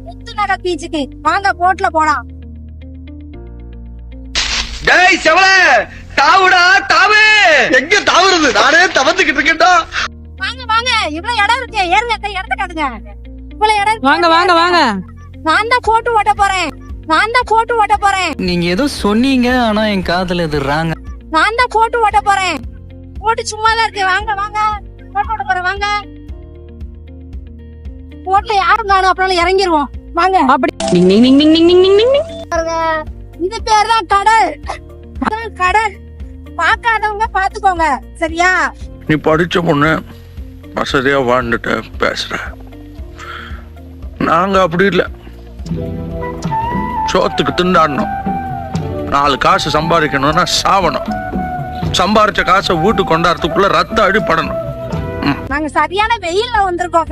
முத்துநகர் பீச்சுக்கு வாங்க, போட்ல போலாம். டேய் செவல தாவுடா தாவு. எங்க தாவுறது? நானே தவந்துகிட்டு இருக்கேன்டா. வாங்க வாங்க, இவ்வளவு இடம் இருக்கு, ஏறுங்க, இடத்த காட்டுங்க. இவ்வளவு இடம் இருக்கு. வாங்க வாங்க வாங்க. நான் தான் போட்டு ஓட்ட போறேன். நீங்க ஏதோ சொன்னீங்க, ஆனா என் காதுல இது ராங்க. நான் தான் போட்டு ஓட்ட போறேன். போட்டு சும்மா தான் இருக்கு. வாங்க வாங்க, போட்டு ஓட்ட போறேன். வாங்க, போட்ல யாரும் காணும், அப்புறம் இறங்கிருவோம். வாங்க. அப்படி பாருங்க, இது பேர் தான் கடல். கடல் பாக்காதவங்க பாத்துக்கோங்க, சரியா? நீ படிச்ச பொண்ணு, வசதியா வாழ்ந்துட்ட பேசுற. நாங்க அப்படி இல்ல. சோத்துக்கு திண்டாடணும், 4 காசு சம்பாதிக்கணும்னா சாவணும். சம்பாரிச்ச காசை வீட்டுக்கு கொண்டாடுறதுக்குள்ள ரத்த அடிப்படணும். நாங்க சரியான வெயில்ல வந்திருக்கோம்.